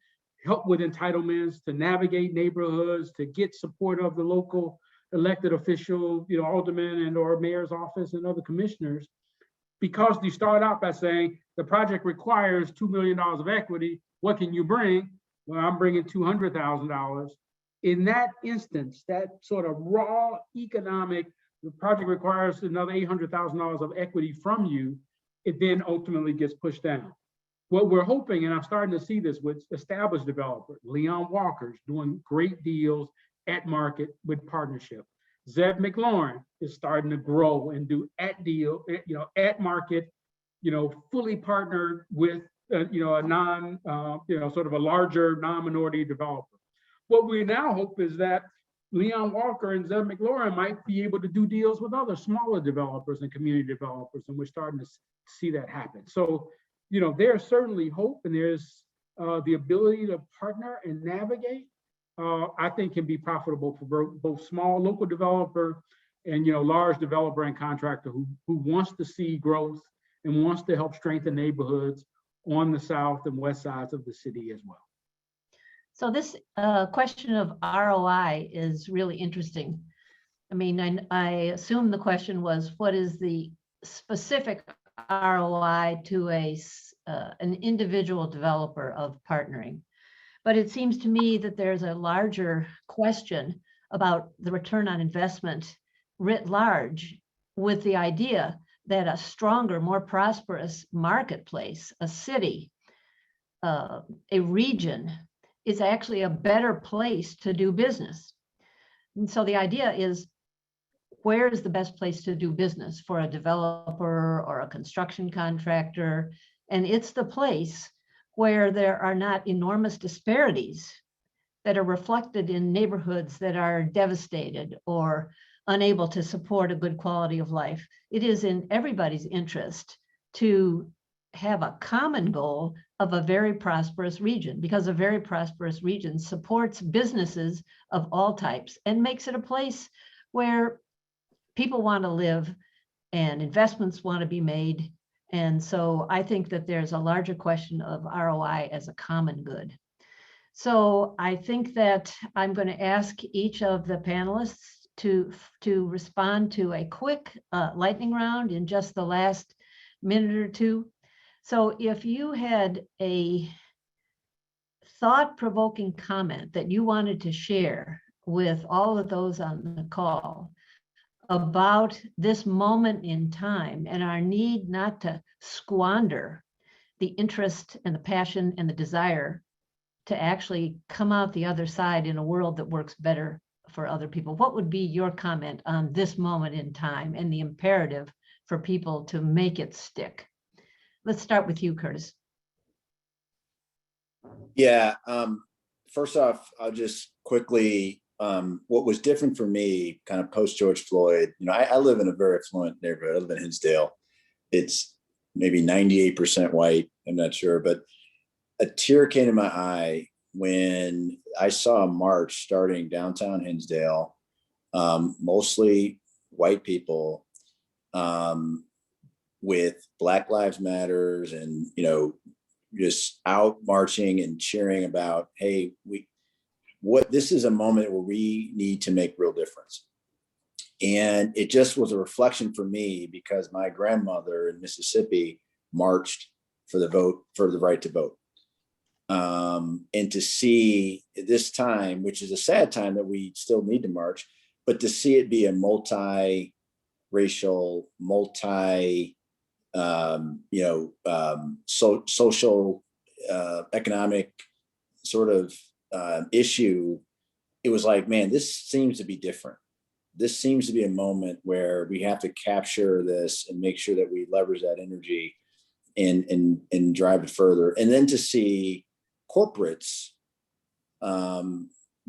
help with entitlements, to navigate neighborhoods, to get support of the local elected official, alderman and or mayor's office and other commissioners, because you start out by saying the project requires $2 million of equity, what can you bring? Well, I'm bringing $200,000. In that instance, that sort of raw economic, the project requires another $800,000 of equity from you, it then ultimately gets pushed down. What we're hoping, and I'm starting to see this with established developers, Leon Walker's doing great deals at market with partnership. Zeb McLaurin is starting to grow and do at market, fully partnered with, a sort of a larger non-minority developer. What we now hope is that Leon Walker and Zeb McLaurin might be able to do deals with other smaller developers and community developers, and we're starting to see that happen. So, there's certainly hope, and there's the ability to partner and navigate, I think can be profitable for both small local developer and, large developer and contractor who wants to see growth and wants to help strengthen neighborhoods on the south and west sides of the city as well. So this question of ROI is really interesting. I mean, I assume the question was, what is the specific ROI to an individual developer of partnering? But it seems to me that there's a larger question about the return on investment writ large, with the idea that a stronger, more prosperous marketplace, a city, a region, is actually a better place to do business. And so the idea is, where is the best place to do business for a developer or a construction contractor? And it's the place where there are not enormous disparities that are reflected in neighborhoods that are devastated or unable to support a good quality of life. It is in everybody's interest to have a common goal of a very prosperous region, because a very prosperous region supports businesses of all types and makes it a place where people want to live and investments want to be made. And so I think that there's a larger question of ROI as a common good. So I think that I'm going to ask each of the panelists to respond to a quick lightning round in just the last minute or two. So if you had a thought-provoking comment that you wanted to share with all of those on the call about this moment in time and our need not to squander the interest and the passion and the desire to actually come out the other side in a world that works better for other people, what would be your comment on this moment in time and the imperative for people to make it stick? Let's start with you, Curtis. Yeah. First off, I'll just quickly, what was different for me kind of post George Floyd, I live in a very affluent neighborhood. I live in Hinsdale. It's maybe 98% white. I'm not sure, but a tear came to my eye when I saw a march starting downtown Hinsdale, mostly white people, with Black Lives Matters and, just out marching and cheering about, hey, this is a moment where we need to make real difference. And it just was a reflection for me because my grandmother in Mississippi marched for the right to vote. And to see this time, which is a sad time that we still need to march, but to see it be a multi-racial, social, economic sort of issue, it was like, man, this seems to be different. This seems to be a moment where we have to capture this and make sure that we leverage that energy and drive it further. And then to see corporates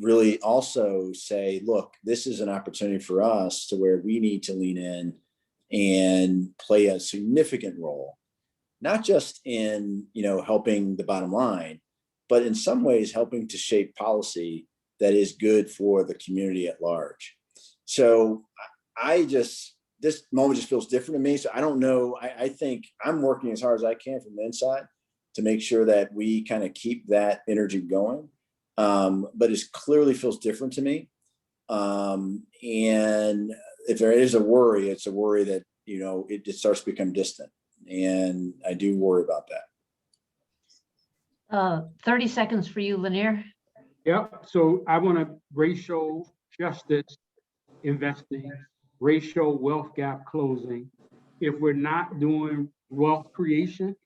really also say, look, this is an opportunity for us to where we need to lean in and play a significant role, not just in, helping the bottom line, but in some ways helping to shape policy that is good for the community at large. So this moment just feels different to me. So I don't know. I think I'm working as hard as I can from the inside to make sure that we kind of keep that energy going. But it clearly feels different to me. And if there is a worry, it's a worry that, it starts to become distant. And I do worry about that. 30 seconds for you, Lyneir. Yep. So I want to racial justice investing, racial wealth gap closing. If we're not doing wealth creation,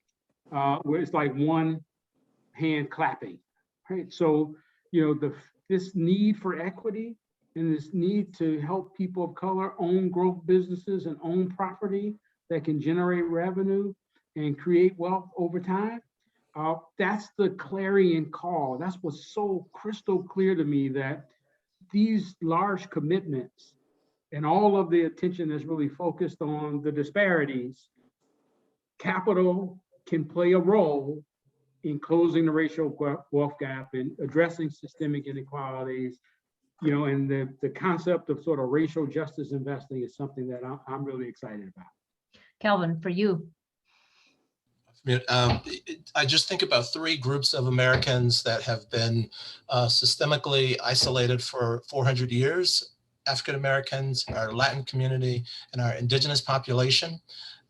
where it's like one hand clapping, right? So, this need for equity and this need to help people of color own growth businesses and own property that can generate revenue and create wealth over time. That's the clarion call. That's what's so crystal clear to me, that these large commitments and all of the attention is really focused on the disparities. Capital can play a role in closing the racial wealth gap and addressing systemic inequalities, and the concept of sort of racial justice investing is something that I'm really excited about. Calvin, for you. I just think about three groups of Americans that have been systemically isolated for 400 years: African Americans, our Latin community, and our indigenous population.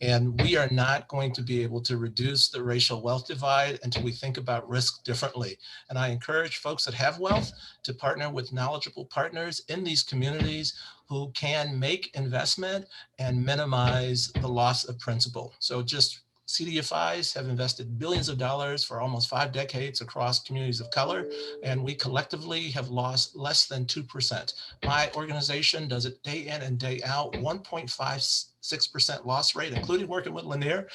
And we are not going to be able to reduce the racial wealth divide until we think about risk differently. And I encourage folks that have wealth to partner with knowledgeable partners in these communities who can make investment and minimize the loss of principal. So just CDFIs have invested billions of dollars for almost 5 decades across communities of color, and we collectively have lost less than 2%. My organization does it day in and day out, 1.56% loss rate, including working with Lyneir.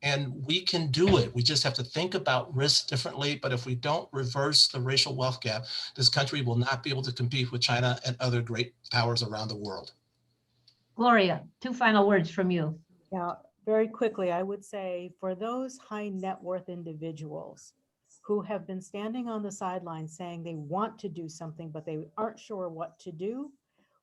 And we can do it. We just have to think about risk differently. But if we don't reverse the racial wealth gap, this country will not be able to compete with China and other great powers around the world. Gloria, 2 final words from you. Yeah, very quickly, I would say for those high net worth individuals who have been standing on the sidelines saying they want to do something, but they aren't sure what to do,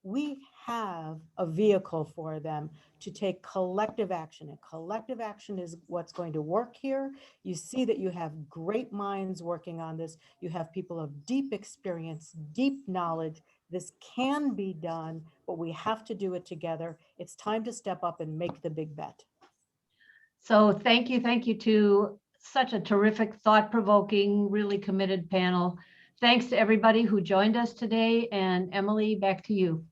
we have a vehicle for them to take collective action. And collective action is what's going to work here. You see that you have great minds working on this. You have people of deep experience, deep knowledge. This can be done, but we have to do it together. It's time to step up and make the big bet. So thank you to such a terrific, thought-provoking, really committed panel. Thanks to everybody who joined us today. And Emily, back to you.